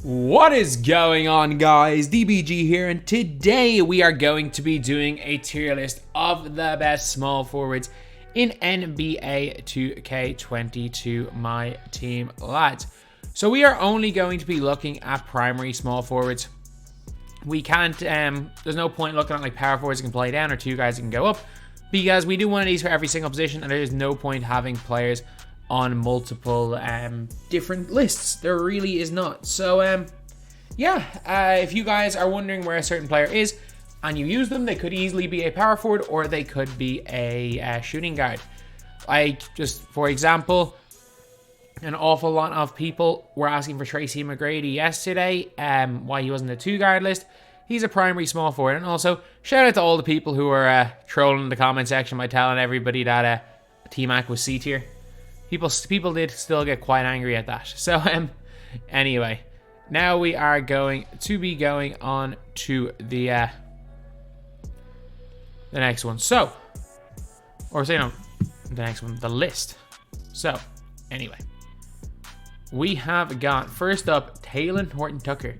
What is going on, guys? DBG here, and today we are going to be doing a tier list of the best small forwards in NBA 2K22 MyTEAM, lads. So we are only going to be looking at primary small forwards. We can't, there's no point looking at like power forwards that can play down or two guys that can go up, because we do one of these for every single position, and there's no point having players on multiple different lists. There really is not. So if you guys are wondering where a certain player is and you use them, they could easily be a power forward or they could be a shooting guard. Like, just for example, an awful lot of people were asking for Tracy McGrady yesterday, why he wasn't a two guard list. He's a primary small forward. And also shout out to all the people who were trolling in the comment section by telling everybody that T-Mac was C tier. People did still get quite angry at that. So anyway, now we are going to be going on to the next one. So, or say no, the next one, the list. So anyway, we have got first up Talen Horton-Tucker.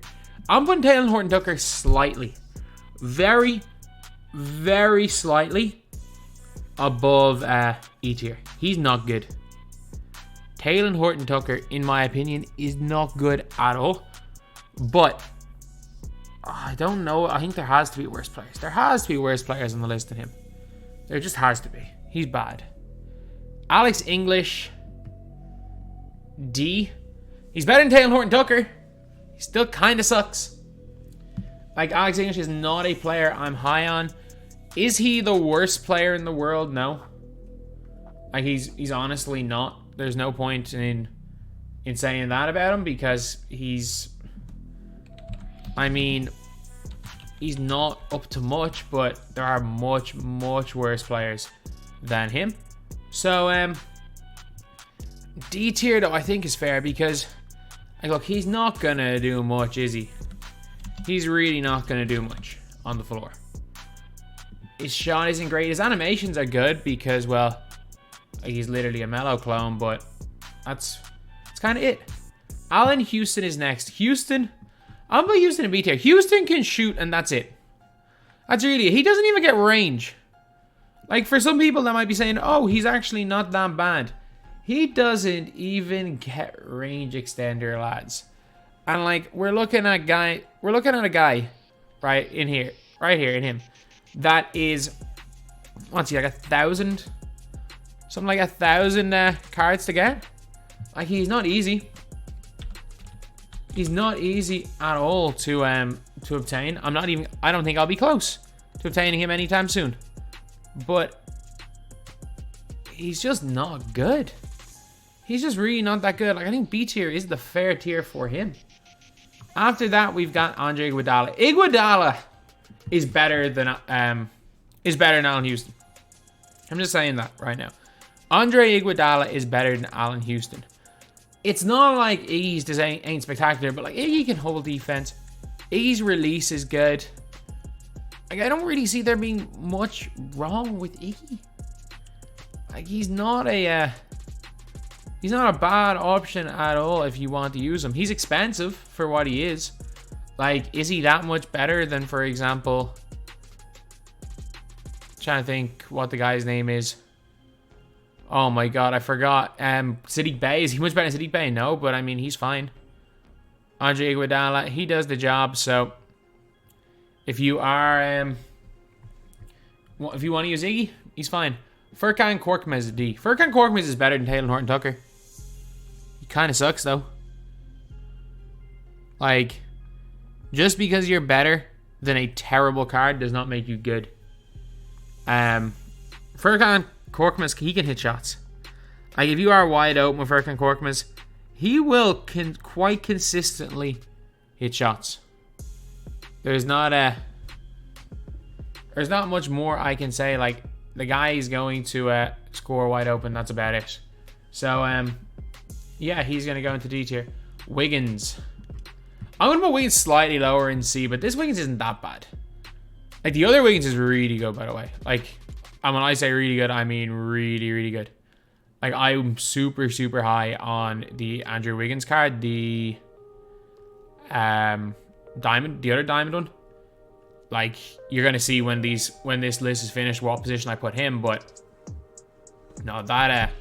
I'm putting Talen Horton-Tucker slightly, very slightly above E tier. He's not good. Talen Horton-Tucker, in my opinion, is not good at all. But I don't know. I think there has to be worse players. There has to be worse players on the list than him. There just has to be. He's bad. Alex English, D. He's better than Talen Horton-Tucker. He still kind of sucks. Like, Alex English is not a player I'm high on. Is he the worst player in the world? No. Like, he's honestly not. There's no point in saying that about him, because he's not up to much, but there are much worse players than him. So D tier though I think is fair, because like, look, he's not gonna do much, is he? He's really not gonna do much on the floor. His shot isn't great. His animations are good because, well, he's literally a Melo clone, but that's kind of it. Allen Houston is next. Houston, I'm putting Houston in B tier. Houston can shoot, and that's it. That's really it. He doesn't even get range. Like, for some people that might be saying, oh, he's actually not that bad. He doesn't even get range extender, lads. And like, we're looking at a guy right here in him that is, what's he, like 1,000? Something like 1,000 cards to get. Like, he's not easy. He's not easy at all to obtain. I don't think I'll be close to obtaining him anytime soon. But he's just not good. He's just really not that good. Like, I think B tier is the fair tier for him. After that, we've got Andre Iguodala. Iguodala is better than Allen Houston. I'm just saying that right now. Andre Iguodala is better than Allen Houston. It's not like Iggy's just ain't spectacular, but like, Iggy can hold defense. Iggy's release is good. Like, I don't really see there being much wrong with Iggy. Like, he's not a bad option at all if you want to use him. He's expensive for what he is. Like, is he that much better than, for example, trying to think what the guy's name is. Oh my god, I forgot. Sadiq Bey. Is he much better than Sadiq Bey? No, but I mean, he's fine. Andre Iguodala, he does the job. So if you are if you want to use Iggy, he's fine. Furkan Korkmaz is D. Furkan Korkmaz is better than Talen Horton-Tucker. He kind of sucks though. Like, just because you're better than a terrible card does not make you good. Furkan Korkmaz, he can hit shots. Like, if you are wide open with Furkan Korkmaz, he will quite consistently hit shots. There's not much more I can say. Like, the guy is going to score wide open. That's about it. So yeah, he's gonna go into D tier. Wiggins. I'm gonna put Wiggins slightly lower in C, but this Wiggins isn't that bad. Like, the other Wiggins is really good, by the way. Like, and when I say really good, I mean really good. Like, I'm super high on the Andrew Wiggins card. The Diamond, the other diamond one. Like, you're gonna see when this list is finished what position I put him, but no, that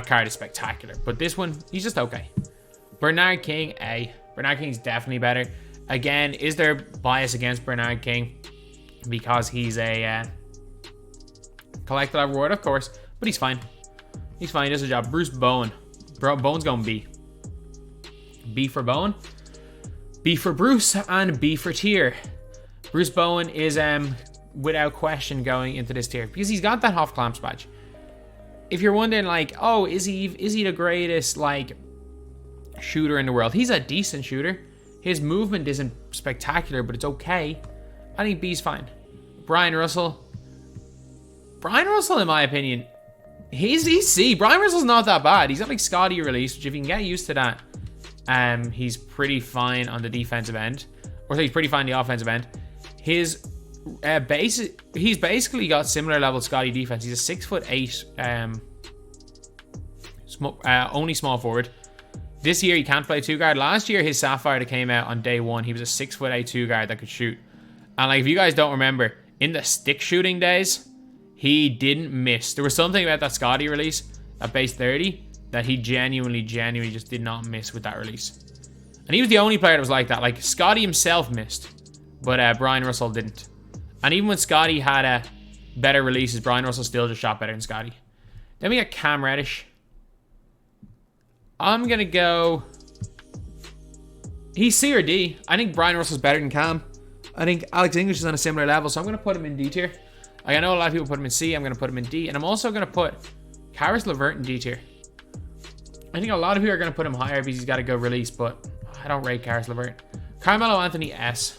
card is spectacular. But this one, he's just okay. Bernard King, A. Bernard King's definitely better. Again, is there bias against Bernard King because he's a collectible reward? Of course, but he's fine. He's fine. He does a job. Bruce Bowen. Bowen's going B. B for Bowen, B for Bruce, and B for tier. Bruce Bowen is without question going into this tier because he's got that Hoff Clamps badge. If you're wondering, like, oh, is he the greatest like shooter in the world? He's a decent shooter. His movement isn't spectacular, but it's okay. I think B's fine. Brian Russell. Brian Russell, in my opinion, he's C. Brian Russell's not that bad. He's got like Scotty release, which if you can get used to that, he's pretty fine on the defensive end, or he's pretty fine on the offensive end. His he's basically got similar level Scotty defense. He's a 6'8", only small forward. This year he can't play 2-guard. Last year his Sapphire that came out on day 1, he was a 6'8" 2-guard that could shoot. And like, if you guys don't remember, in the stick shooting days, he didn't miss. There was something about that Scotty release at base 30 that he genuinely just did not miss with that release. And he was the only player that was like that. Like, Scotty himself missed, but Brian Russell didn't. And even when Scotty had better releases, Brian Russell still just shot better than Scotty. Then we got Cam Reddish. I'm going to go... He's C or D. I think Brian Russell's better than Cam. I think Alex English is on a similar level, so I'm going to put him in D tier. I know a lot of people put him in C. I'm going to put him in D. And I'm also going to put Karis LeVert in D tier. I think a lot of people are going to put him higher because he's got a good release, but I don't rate Karis LeVert. Carmelo Anthony, S.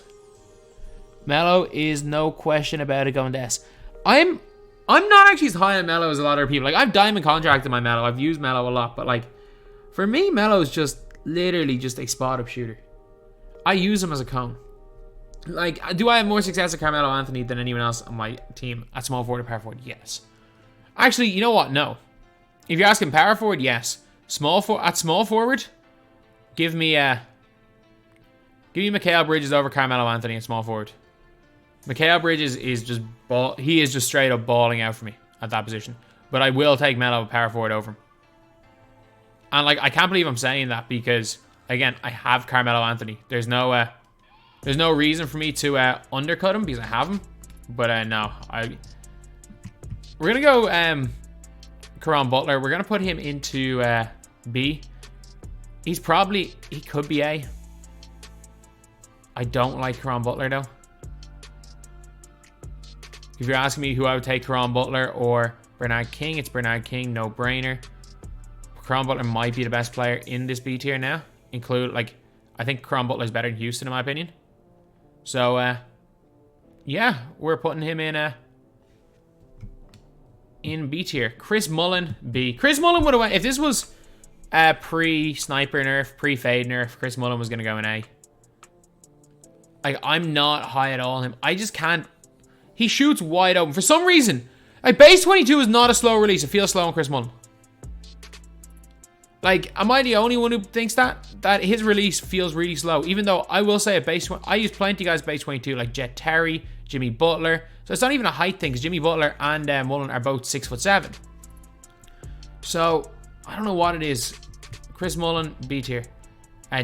Melo is no question about it going to S. I'm not actually as high on Melo as a lot of people. Like, I've diamond contracted my Melo. I've used Melo a lot, but like, for me, Melo is just literally just a spot-up shooter. I use him as a cone. Like, do I have more success at Carmelo Anthony than anyone else on my team at small forward or power forward? Yes. Actually, you know what? No. If you're asking power forward, yes. At small forward, give me Mikal Bridges over Carmelo Anthony at small forward. Mikal Bridges is just he is just straight up balling out for me at that position. But I will take Melo power forward over him. And like, I can't believe I'm saying that because again, I have Carmelo Anthony. There's no reason for me to undercut him because I have him. But no, we're gonna go Caron Butler. We're gonna put him into B. He could be A. I don't like Caron Butler though. If you're asking me who I would take, Caron Butler or Bernard King, it's Bernard King, no brainer. Caron Butler might be the best player in this B tier now. I think Caron Butler is better than Houston in my opinion. So yeah, we're putting him in B tier. Chris Mullin, B. Chris Mullin would have went, if this was pre-sniper nerf, pre-fade nerf, Chris Mullin was gonna go in A. Like, I'm not high at all on him. I just can't. He shoots wide open. For some reason, like, base 22 is not a slow release. It feels slow on Chris Mullin. Like, am I the only one who thinks that? That his release feels really slow. Even though I will say at base, I use plenty of guys base 22, like Jet Terry, Jimmy Butler. So it's not even a height thing, because Jimmy Butler and Mullin are both 6'7". So I don't know what it is. Chris Mullin, B tier.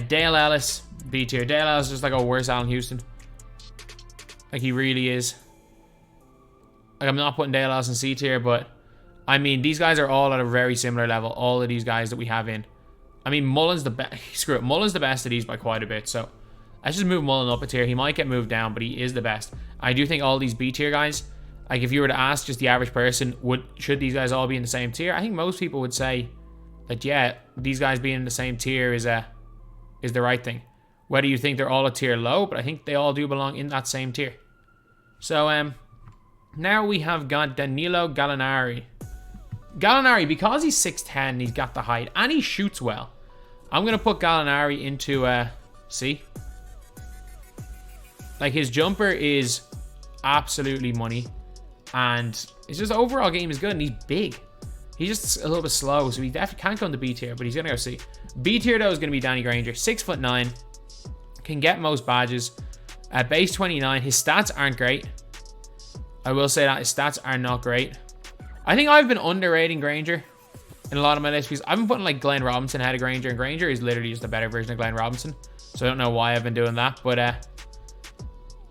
Dale Ellis, B tier. Dale Ellis is just like a worse Allen Houston. Like, he really is. Like, I'm not putting Dale Ellis in C tier, but I mean, these guys are all at a very similar level. All of these guys that we have in. I mean, Mullen's the best. Screw it. Mullen's the best of these by quite a bit. So let's just move Mullen up a tier. He might get moved down, but he is the best. I do think all these B tier guys, like, if you were to ask just the average person, should these guys all be in the same tier? I think most people would say that, yeah, these guys being in the same tier is the right thing. Whether you think they're all a tier low, but I think they all do belong in that same tier. So now we have got Danilo Gallinari. Gallinari, because he's 6'10", he's got the height, and he shoots well. I'm going to put Gallinari into C. Like, his jumper is absolutely money, and his just overall game is good, and he's big. He's just a little bit slow, so he definitely can't go into B tier, but he's going to go C. B tier, though, is going to be Danny Granger. 6'9". can get most badges. At base 29, his stats aren't great. I will say that his stats are not great. I think I've been underrating Granger in a lot of my lists because I've been putting like Glenn Robinson ahead of Granger, and Granger is literally just a better version of Glenn Robinson. So I don't know why I've been doing that, but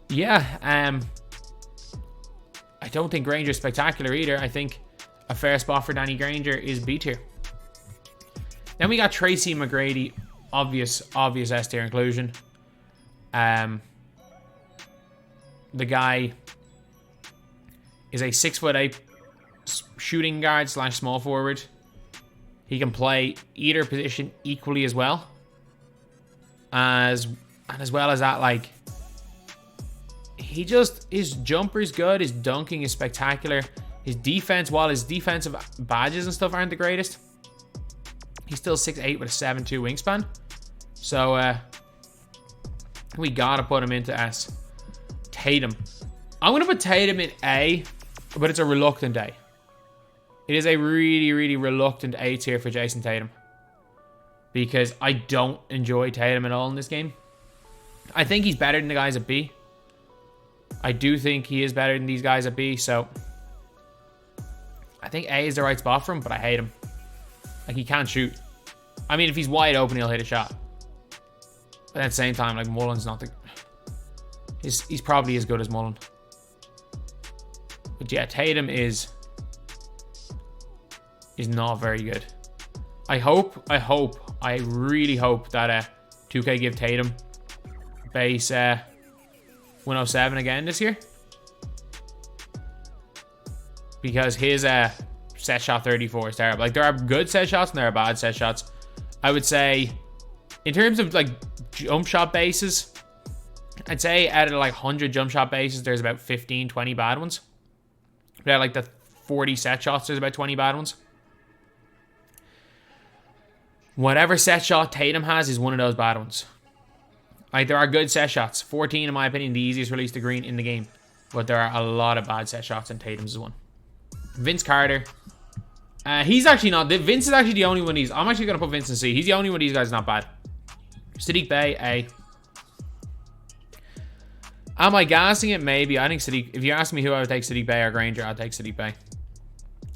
yeah, I don't think Granger's spectacular either. I think a fair spot for Danny Granger is B tier. Then we got Tracy McGrady, obvious S tier inclusion. The guy is a 6'8" shooting guard / small forward. He can play either position equally as well. As well as that, like, his jumper is good, his dunking is spectacular. His defense, while his defensive badges and stuff aren't the greatest, he's still 6'8" with a 7'2" wingspan. So we gotta put him into S. Tatum. I'm gonna put Tatum in A, but it's a reluctant A. It is a really, really reluctant A tier for Jason Tatum, because I don't enjoy Tatum at all in this game. I think he's better than the guys at B. I do think he is better than these guys at B, so I think A is the right spot for him, but I hate him. Like, he can't shoot. I mean, if he's wide open, he'll hit a shot. But at the same time, like, Mullen's not the... He's probably as good as Mullen. But yeah, Tatum is not very good. I really hope that 2K give Tatum base 107 again this year, because his set shot 34 is terrible. Like, there are good set shots and there are bad set shots. I would say in terms of like jump shot bases, I'd say out of like 100 jump shot bases, there's about 15-20 bad ones. But out like the 40 set shots, there's about 20 bad ones. Whatever set shot Tatum has is one of those bad ones. Like, there are good set shots. 14, in my opinion, the easiest release to green in the game. But there are a lot of bad set shots, and Tatum's is one. Vince Carter. He's actually not... Vince is actually the only one he's... I'm actually going to put Vince in C. He's the only one of these guys not bad. Sadiq Bey, A. Am I gassing it? Maybe. I think Sadiq... If you ask me who I would take, Sadiq Bey or Granger, I'd take Sadiq Bey.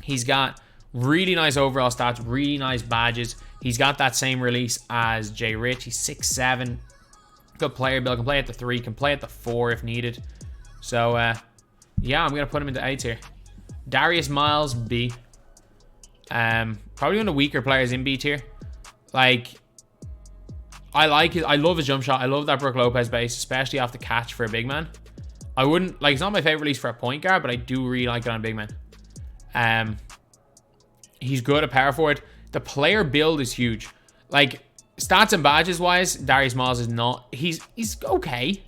He's got really nice overall stats, really nice badges. He's got that same release as Jay Rich. He's 6'7". Good player build. Can play at the 3. Can play at the 4 if needed. So, yeah, I'm going to put him into A tier. Darius Miles, B. Probably one of the weaker players in B tier. Like, I love his jump shot. I love that Brook Lopez base, especially off the catch for a big man. I wouldn't, like, it's not my favorite release for a point guard, but I do really like it on a big man. He's good at power forward. The player build is huge. Like, stats and badges wise, Darius Miles is not... He's okay.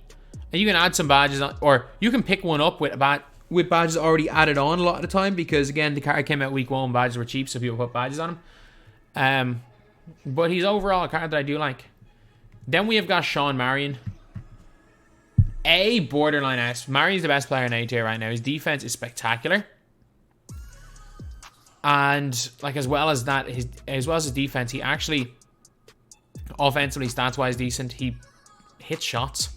And you can add some badges on, or you can pick one up with badges already added on a lot of the time, because again, the card came out week 1, badges were cheap, so people put badges on him. But he's overall a card that I do like. Then we have got Sean Marion. A, borderline S. Marion's the best player in A tier right now. His defense is spectacular. And like, as well as his defense, he actually offensively, stats wise, decent. He hits shots.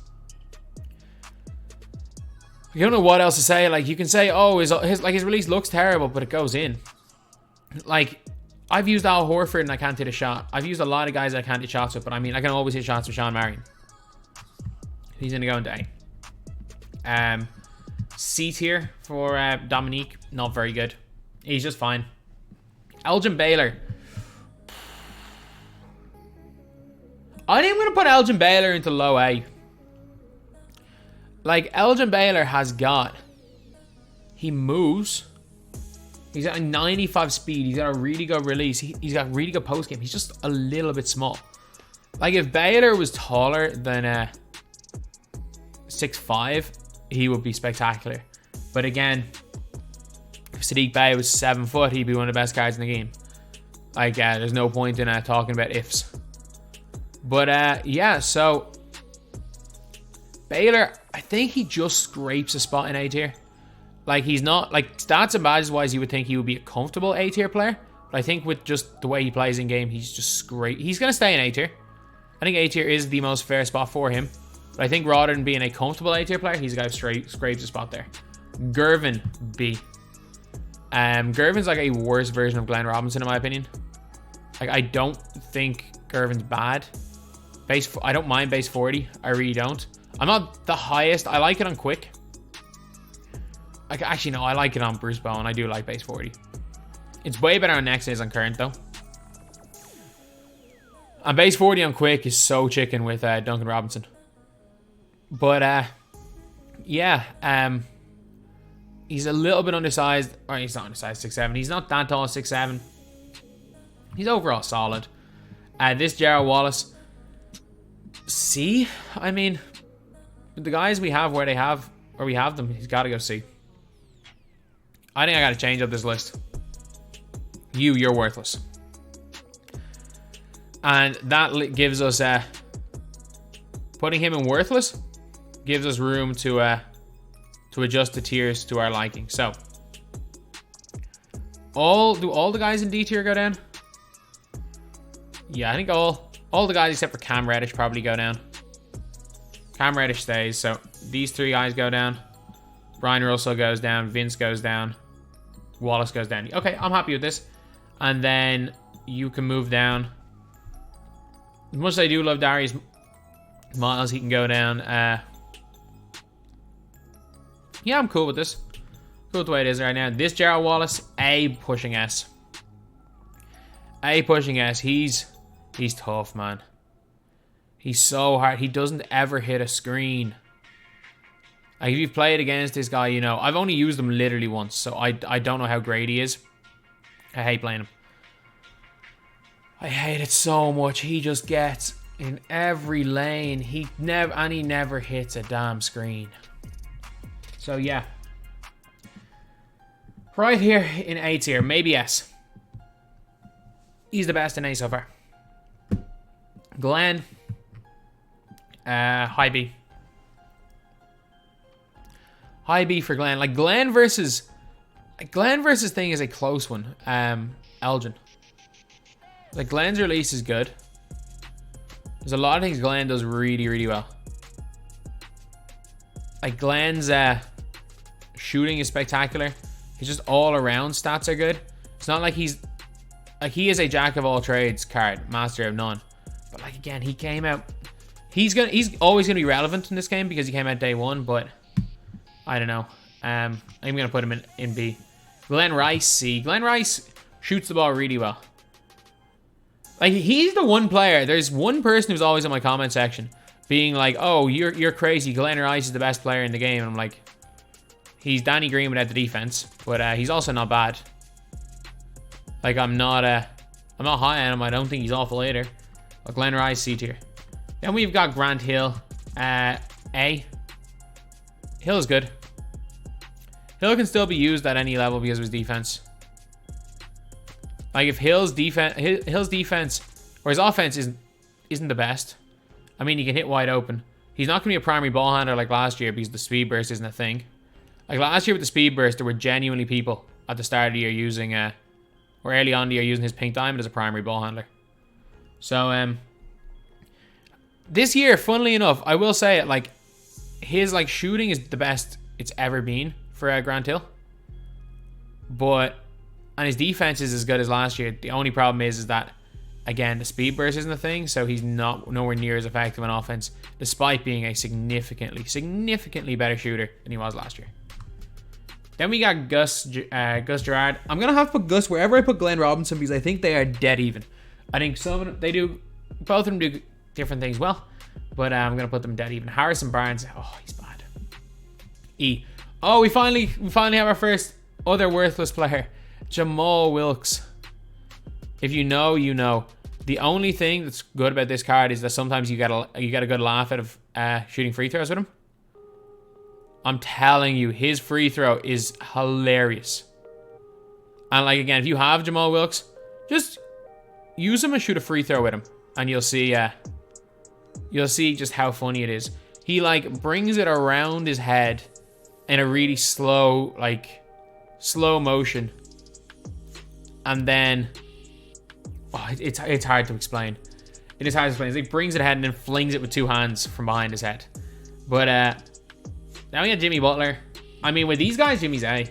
You don't know what else to say. Like, you can say, oh, his release looks terrible, but it goes in. Like, I've used Al Horford and I can't hit a shot. I've used a lot of guys I can't hit shots with, but I mean, I can always hit shots with Sean Marion. He's gonna go into A. C tier for Dominique, not very good. He's just fine. Elgin Baylor. I think I'm going to put Elgin Baylor into low A. Like, Elgin Baylor has got... He moves. He's got a 95 speed. He's got a really good release. He's got really good post game. He's just a little bit small. Like, if Baylor was taller than 6'5", he would be spectacular. But again... If Sadiq Bey was 7 foot, he'd be one of the best guys in the game. Like, there's no point in talking about ifs. But, yeah, so... Baylor, I think he just scrapes a spot in A tier. Like, he's not... Like, stats and badges wise, you would think he would be a comfortable A tier player. But I think with just the way he plays in game, he's just great. He's going to stay in A tier. I think A tier is the most fair spot for him. But I think rather than being a comfortable A tier player, he's a guy who scrapes a spot there. Gervin, B. Gervin's like a worse version of Glenn Robinson, in my opinion. Like, I don't think Gervin's bad. I don't mind base 40. I really don't. I'm not the highest. I like it on quick. Actually, no, I like it on Bruce Bowen. I do like base 40. It's way better on next than it is on current, though. And base 40 on quick is so chicken with Duncan Robinson. But, yeah. He's a little bit undersized. Or he's not undersized, 6'7". He's not that tall, 6'7". He's overall solid. This Jarrell Wallace. C? I mean, the guys we have where we have them, he's got to go C. I think I got to change up this list. You're worthless. And that gives us, putting him in worthless, gives us room to adjust the tiers to our liking. So, do all the guys in D tier go down? Yeah, I think all the guys except for Cam Reddish probably go down. Cam Reddish stays, so these 3 guys go down. Brian Russell goes down. Vince goes down. Wallace goes down. Okay, I'm happy with this. And then you can move down. As much as I do love Darius Miles, he can go down. Yeah, I'm cool with this. Cool with the way it is right now. This Jarrell Wallace, A pushing S. A pushing S. He's tough, man. He's so hard. He doesn't ever hit a screen. Like, if you've played against this guy, you know. I've only used him literally once, so I don't know how great he is. I hate playing him. I hate it so much. He just gets in every lane. He never hits a damn screen. So, yeah. Right here in A tier, maybe S. He's the best in A so far. Glenn. High B. High B for Glenn. Like, Glenn versus thing is a close one. Elgin. Like, Glenn's release is good. There's a lot of things Glenn does really, really well. Like, Glenn's shooting is spectacular. He's just all around stats are good. It's not like he is a jack of all trades card, master of none. But, like, again, he came out. He's always gonna be relevant in this game because he came out day one. But I don't know. I'm gonna put him in B. Glenn Rice, C. Glenn Rice shoots the ball really well. Like, he's the one player. There's one person who's always in my comment section being like, "Oh, you're crazy. Glenn Rice is the best player in the game." And I'm like, he's Danny Green without the defense, but he's also not bad. Like, I'm not high on him. I don't think he's awful either. But Glenn Rice, C tier. Then we've got Grant Hill, A. Hill is good. Hill can still be used at any level because of his defense. Like, if Hill's defense or his offense isn't the best, I mean, he can hit wide open. He's not going to be a primary ball handler like last year because the speed burst isn't a thing. Like, last year with the speed burst, there were genuinely people at the start of the year using, or early on in the year using his pink diamond as a primary ball handler. So, this year, funnily enough, I will say it, like, his, like, shooting is the best it's ever been for Grant Hill. And his defense is as good as last year. The only problem is that, again, the speed burst isn't a thing, so he's nowhere near as effective on offense, despite being a significantly better shooter than he was last year. Then we got Gus Gerard. I'm gonna have to put Gus wherever I put Glenn Robinson because I think they are dead even. I think both of them do different things well, but I'm gonna put them dead even. Harrison Barnes, oh, he's bad. E. Oh, we finally have our first other worthless player, Jamal Wilkes. If you know, you know. The only thing that's good about this card is that sometimes you get a good laugh out of shooting free throws with him. I'm telling you, his free throw is hilarious. And, like, again, if you have Jamal Wilkes, just use him and shoot a free throw with him, and you'll see just how funny it is. He, like, brings it around his head in a really slow motion, and then it's hard to explain. It is hard to explain. He brings it ahead and then flings it with two hands from behind his head. But now we got Jimmy Butler. I mean, with these guys, Jimmy's A.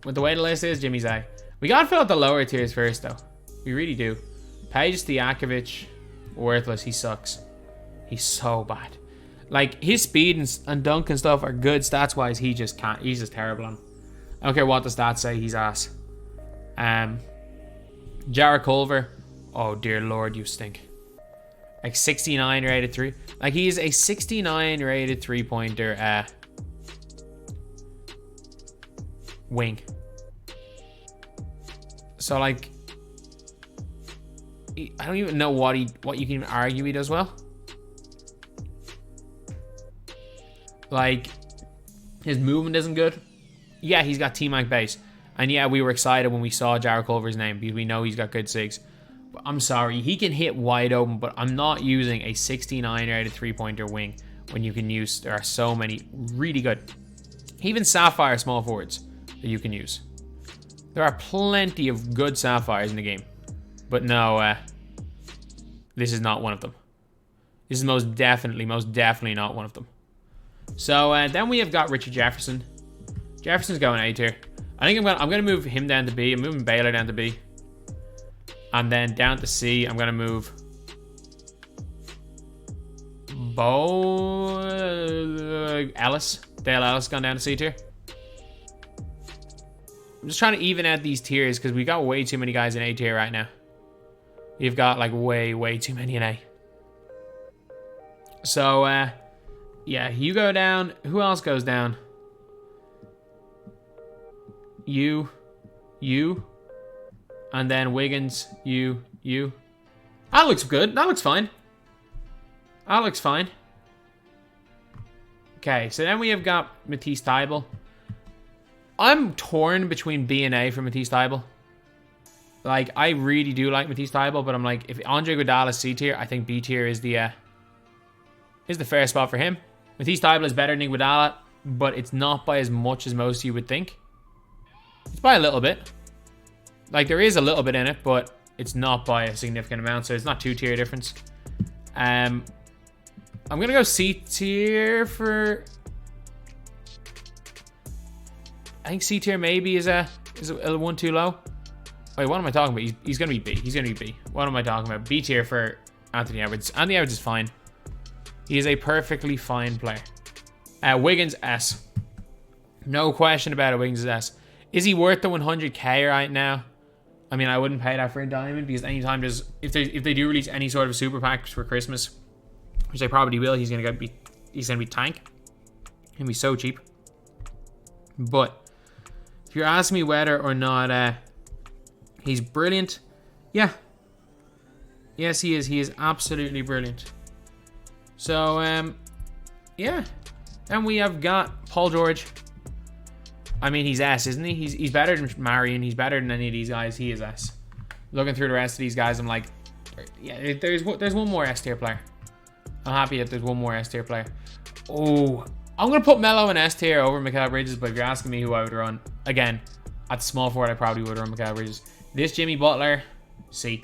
With the way the list is, Jimmy's A. We gotta fill out the lower tiers first, though. We really do. Page Stojakovic, worthless. He sucks. He's so bad. Like, his speed and dunk and stuff are good stats wise. He just can't. He's just terrible on. I don't care what the stats say. He's ass. Jarrett Culver. Oh dear lord, you stink. Like 69 rated 3. Like, he's a 69 rated 3-pointer wing. So like, I don't even know what you can even argue he does well. Like, his movement isn't good. Yeah, he's got T-Mac base. And yeah, we were excited when we saw Jarrett Culver's name because we know he's got good sigs. But I'm sorry, he can hit wide open, but I'm not using a 69 rated 3-pointer wing when you can use, there are so many really good, even Sapphire small forwards that you can use. There are plenty of good Sapphires in the game. But no, this is not one of them. This is most definitely not one of them. So then we have got Richard Jefferson. Jefferson's going A tier. I think I'm gonna move him down to B. I'm moving Baylor down to B. And then down to C, I'm gonna move Dale Ellis gone down to C tier. I'm just trying to even out these tiers because we got way too many guys in A tier right now. We've got like way too many in A. So yeah, you go down. Who else goes down? You. And then Wiggins, you. That looks good. That looks fine. That looks fine. Okay, so then we have got Matisse Thybulle. I'm torn between B and A for Matisse Thybulle. Like, I really do like Matisse Thybulle, but I'm like, if Andre Iguodala is C tier, I think B tier is the fair spot for him. Matisse Thybulle is better than Iguodala, but it's not by as much as most of you would think. It's by a little bit. Like, there is a little bit in it, but it's not by a significant amount, so it's not 2-tier difference. I'm gonna go C tier for. I think C tier maybe is a 1 too low. Wait, what am I talking about? He's gonna be B. He's gonna be B. What am I talking about? B tier for Anthony Edwards. Anthony Edwards is fine. He is a perfectly fine player. Wiggins S. No question about it. Wiggins is S. Is he worth the 100k right now? I mean, I wouldn't pay that for a diamond because anytime if they do release any sort of super packs for Christmas, which they probably will, he's gonna be tank. He'll be so cheap. But if you're asking me whether or not he's brilliant, yeah. Yes, he is. He is absolutely brilliant. So yeah. And we have got Paul George. I mean, he's S, isn't he? He's better than Marion. He's better than any of these guys. He is S. Looking through the rest of these guys, I'm like, yeah, there's one more S tier player. I'm happy that there's one more S tier player. Oh, I'm going to put Melo in S tier over Mikal Bridges, but if you're asking me who I would run, again, at small forward, I probably would run Mikal Bridges. This Jimmy Butler, C.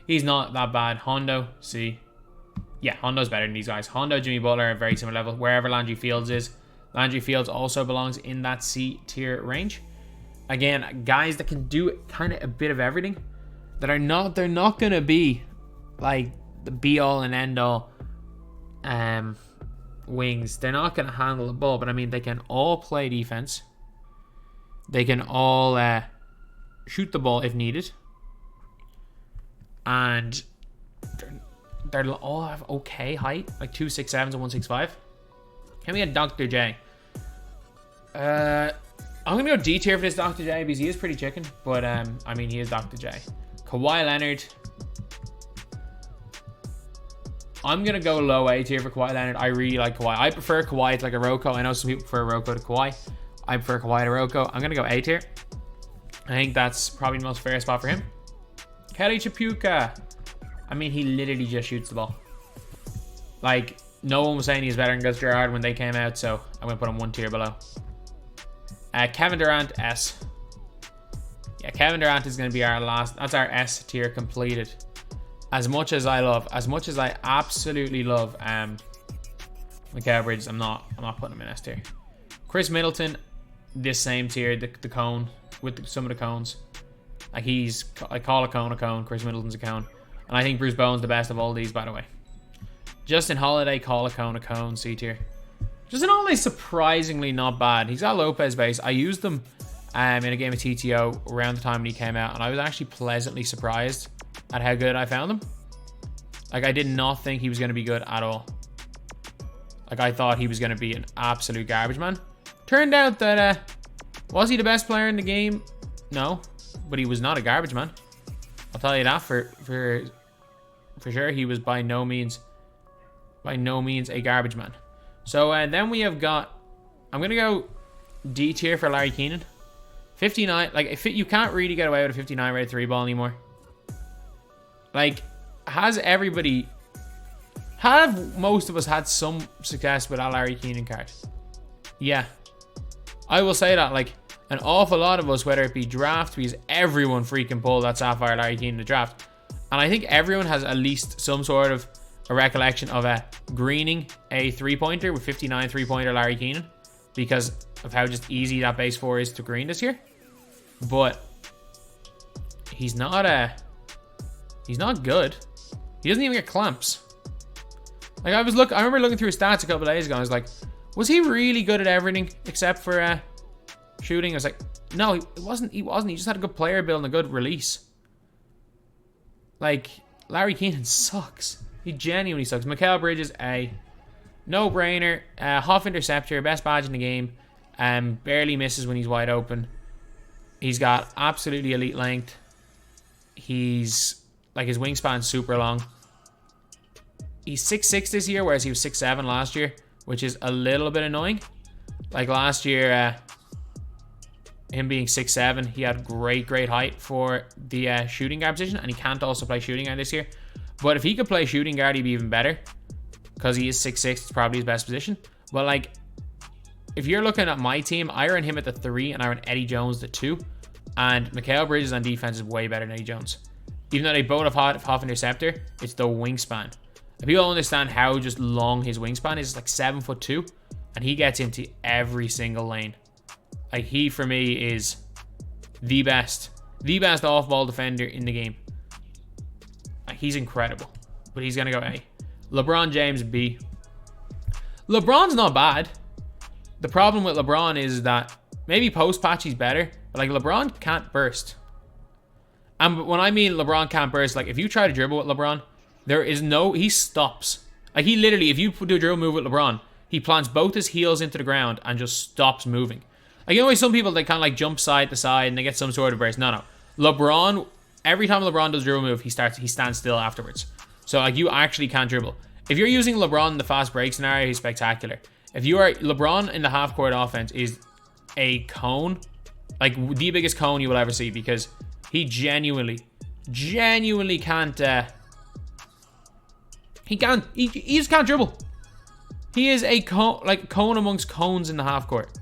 He's not that bad. Hondo, C. Yeah, Hondo's better than these guys. Hondo, Jimmy Butler are very similar level. Wherever Landry Fields is. Landry Fields also belongs in that C tier range. Again, guys that can do kind of a bit of everything. They're not going to be like the be all and end all wings. They're not going to handle the ball, but I mean, they can all play defense. They can all shoot the ball if needed. And they all have okay height, like 2'6'7" and 165. Can we get Dr. J? I'm gonna go D tier for this Dr. J because he is pretty chicken, but I mean, he is Dr. J. Kawhi Leonard. I'm gonna go low A tier for Kawhi Leonard. I really like Kawhi. I prefer Kawhi to like a Rocco. I know some people prefer Rocco to Kawhi. I prefer Kawhi to Rocco. I'm gonna go A tier. I think that's probably the most fair spot for him. Kelly Chapuka. I mean, he literally just shoots the ball. Like, no one was saying he's better than Gus Gerard when they came out, so I'm going to put him 1 tier below. Kevin Durant, S. Yeah, Kevin Durant is going to be our last. That's our S tier completed. As much as I absolutely love Mikal Bridges, I'm not putting him in S tier. Chris Middleton, this same tier, the cone with some of the cones. Like I call a cone. Chris Middleton's a cone, and I think Bruce Bowen's the best of all these, by the way. Justin Holiday, call a cone, C tier. Justin Holiday surprisingly not bad. He's got Lopez base. I used them in a game of TTO around the time when he came out, and I was actually pleasantly surprised at how good I found him. Like, I did not think he was going to be good at all. Like, I thought he was going to be an absolute garbage man. Turned out that, was he the best player in the game? No, but he was not a garbage man. I'll tell you that for sure. He was by no means a garbage man. So then we have got, I'm going to go D tier for Larry Keenan. 59, like, if you can't really get away with a 59 rated 3 ball anymore. Like, have most of us had some success with that Larry Keenan card? Yeah. I will say that, like, an awful lot of us, whether it be draft, because everyone freaking pulled that Sapphire Larry Keenan to draft. And I think everyone has at least some sort of a recollection of greening a 3-pointer with 59 3-pointer Larry Keenan, because of how just easy that base 4 is to green this year. But he's not good. He doesn't even get clamps. Like, I remember looking through his stats a couple of days ago, and I was like, was he really good at everything except for shooting? I was like, no, he wasn't. He just had a good player build and a good release. Like, Larry Keenan sucks. He genuinely sucks. Mikal Bridges, A. No-brainer. Half interceptor, best badge in the game. Barely misses when he's wide open. He's got absolutely elite length. He's, like, his wingspan's super long. He's 6'6" this year, whereas he was 6'7" last year, which is a little bit annoying. Like, last year, him being 6'7", he had great height for the shooting guard position, and he can't also play shooting guard this year. But if he could play shooting guard, he'd be even better, because he is 6'6", it's probably his best position. But, like, if you're looking at my team, I run him at the 3, and I run Eddie Jones the 2, and Mikal Bridges on defense is way better than Eddie Jones. Even though they both have half interceptor, it's the wingspan. If people don't understand how just long his wingspan is, it's like 7'2", and he gets into every single lane. Like, he, for me, is the best off-ball defender in the game. Like, he's incredible, but he's gonna go A. LeBron James, B. LeBron's not bad. The problem with LeBron is that maybe post-patch he's better, but, like, LeBron can't burst. And when I mean LeBron can't burst, like, if you try to dribble with LeBron, he stops. Like, he literally, if you do a dribble move with LeBron, he plants both his heels into the ground and just stops moving. Like, you know, some people, they kind of like jump side to side and they get some sort of burst. No. LeBron, every time LeBron does a dribble move, he stands still afterwards. So, like, you actually can't dribble. If you're using LeBron in the fast break scenario, he's spectacular. If you are, LeBron in the half-court offense is a cone, like, the biggest cone you will ever see, because he genuinely can't, he just can't dribble. He is a cone, like, cone amongst cones in the half-court.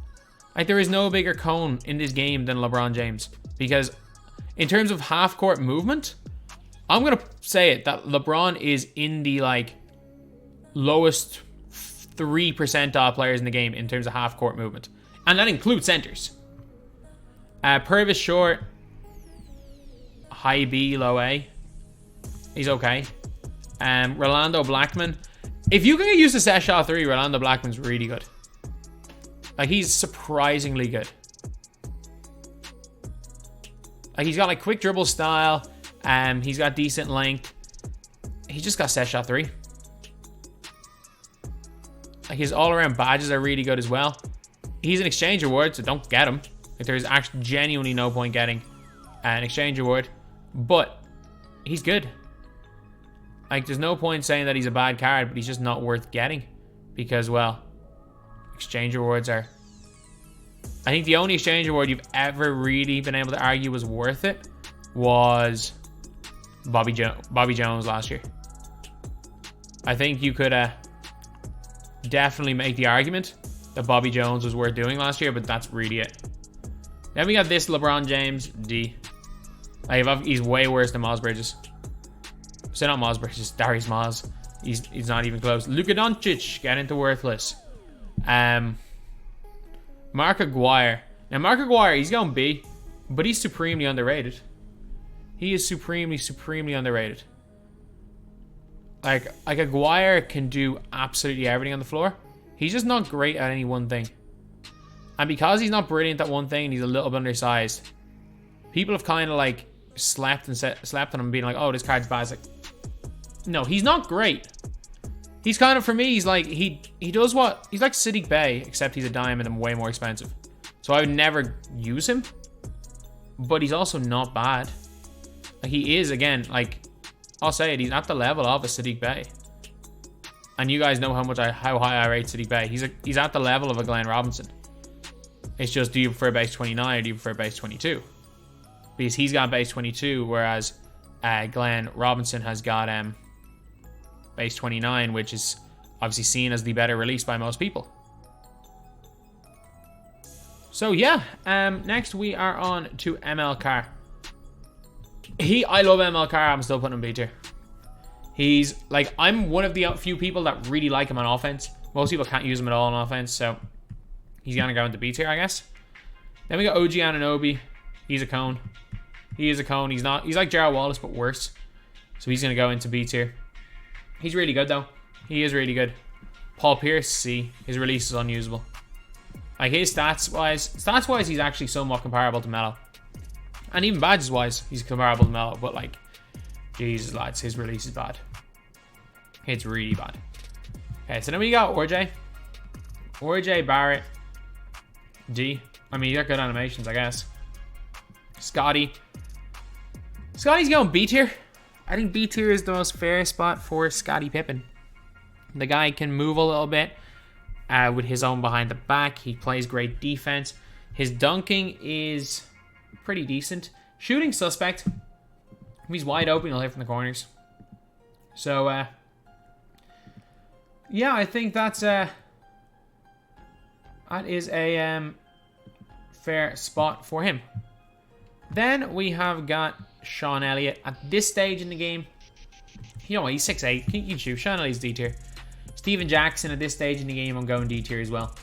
Like, there is no bigger cone in this game than LeBron James. Because in terms of half-court movement, I'm going to say it, that LeBron is in the, like, lowest 3 percentile players in the game in terms of half-court movement. And that includes centers. Purvis short, high B, low A. He's okay. Rolando Blackman. If you can get used to set shot 3, Rolando Blackman's really good. Like, he's surprisingly good. Like, he's got, like, quick dribble style. He's got decent length. He's just got set shot 3. Like, his all-around badges are really good as well. He's an exchange award, so don't get him. Like, there's actually genuinely no point getting an exchange award. But he's good. Like, there's no point saying that he's a bad card, but he's just not worth getting. Because, well, exchange awards are... I think the only exchange award you've ever really been able to argue was worth it was Bobby Jones last year. I think you could definitely make the argument that Bobby Jones was worth doing last year, but that's really it. Then we got this LeBron James, D. Like, he's way worse than Miles Bridges. So not Miles Bridges, Darius Miles. He's not even close. Luka Doncic, get into worthless. Mark Aguirre. Now, Mark Aguirre, he's going B, but he's supremely underrated. He is supremely underrated. Like Aguirre can do absolutely everything on the floor. He's just not great at any one thing. And because he's not brilliant at one thing and he's a little bit undersized, people have kind of like slept on him being like, oh, this card's bad. It's like, no, he's not great. He's kind of, for me, he's like, he does what, he's like Sadiq Bey, except he's a diamond and way more expensive. So I would never use him, but he's also not bad. Like, he is, again, like, I'll say it, he's at the level of a Sadiq Bey. And you guys know how high I rate Sadiq Bey. He's at the level of a Glenn Robinson. It's just, do you prefer base 29 or do you prefer base 22? Because he's got base 22, whereas Glenn Robinson has got base 29, which is obviously seen as the better release by most people. So yeah, next we are on to ML Carr. I love ML Carr. I'm still putting him B tier. He's like, I'm one of the few people that really like him on offense. Most people can't use him at all on offense, so he's gonna go into B tier, I guess. Then we got OG Anunoby. He's a cone. He is a cone. He's like Gerald Wallace, but worse. So he's gonna go into B tier. He's really good though. He is really good. Paul Pierce, C. His release is unusable. Like, his stats wise, he's actually somewhat comparable to Melo. And even badges wise, he's comparable to Melo. But like, Jesus lads, his release is bad. It's really bad. Okay, so then we got RJ. RJ Barrett. D. I mean, you got good animations, I guess. Scotty's going B tier. I think B tier is the most fair spot for Scottie Pippen. The guy can move a little bit with his own behind the back. He plays great defense. His dunking is pretty decent. Shooting suspect. If he's wide open, he'll hit from the corners. So, yeah, I think that is a fair spot for him. Then we have got Sean Elliott. At this stage in the game, you know, he's 6'8". He can shoot. Sean Elliott's D tier. Steven Jackson at this stage in the game, I'm going D tier as well.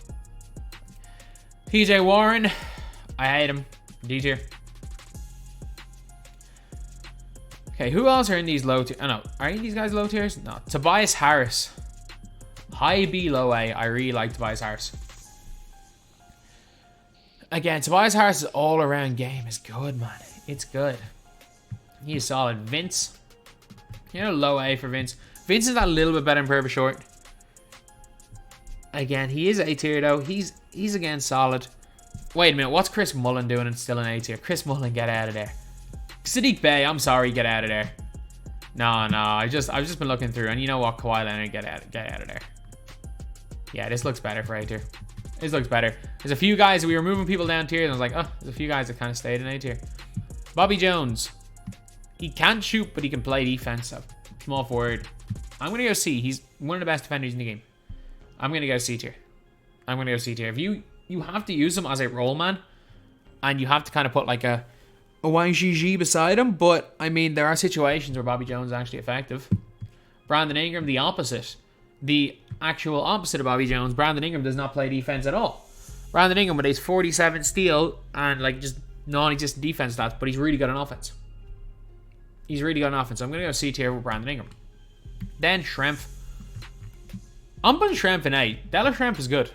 PJ Warren, I hate him. D tier. Okay, who else are in these low tier? Oh no, are any of these guys low tiers? No. Tobias Harris. High B, low A. I really like Tobias Harris. Again, Tobias Harris' all-around game is good, man. It's good. He is solid. Vince. You know, low A for Vince. Vince is that little bit better than Purple Short. Again, he is A tier though. He's again solid. Wait a minute, what's Chris Mullen doing and still in A tier? Chris Mullen, get out of there. Sadiq Bey, I'm sorry, get out of there. No, I've just been looking through, and you know what, Kawhi Leonard, get out of there. Yeah, this looks better for A tier. This looks better. There's a few guys, we were moving people down tiers, and I was like, oh, there's a few guys that kind of stayed in A tier. Bobby Jones. He can't shoot, but he can play defense, so small forward. I'm going to go C. He's one of the best defenders in the game. I'm going to go C tier. If you have to use him as a role man, and you have to kind of put like a YGG beside him, but I mean, there are situations where Bobby Jones is actually effective. Brandon Ingram, the opposite. The actual opposite of Bobby Jones. Brandon Ingram does not play defense at all. Brandon Ingram with his 47 steal and like just non-existent defense stats, but he's really good on offense. I'm going to go C tier with Brandon Ingram. Then Schrempf. I'm putting Schrempf in A. Della Schrempf is good.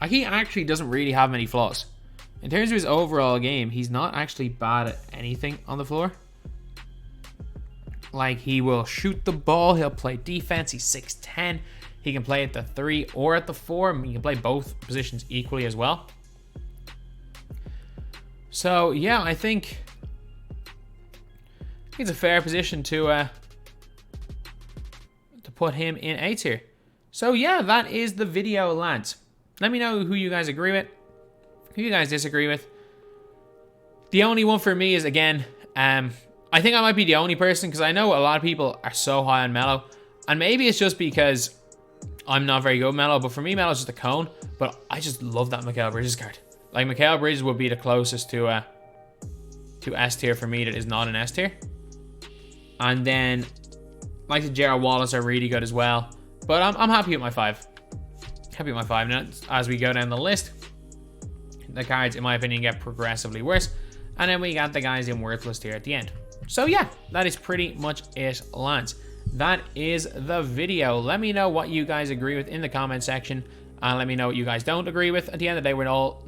Like, he actually doesn't really have many flaws. In terms of his overall game, he's not actually bad at anything on the floor. Like, he will shoot the ball. He'll play defense. He's 6'10". He can play at the 3 or at the 4. I mean, he can play both positions equally as well. So, yeah, I think it's a fair position to put him in A tier. So, yeah, that is the video, lads. Let me know who you guys agree with, who you guys disagree with. The only one for me is, again, I think I might be the only person, because I know a lot of people are so high on Melo, and maybe it's just because I'm not very good with Melo, but for me, Melo's just a cone. But I just love that Mikal Bridges card. Like, Mikal Bridges would be the closest to S tier for me that is not an S tier. And then, Like the Gerald Wallace are really good as well. But I'm happy with my 5. Happy with my 5. Now, as we go down the list, the cards, in my opinion, get progressively worse. And then we got the guys in worthless tier at the end. So yeah, that is pretty much it, lads. That is the video. Let me know what you guys agree with in the comment section. And let me know what you guys don't agree with. At the end of the day, we're all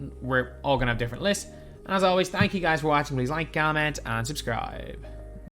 going to have different lists. And as always, thank you guys for watching. Please like, comment, and subscribe.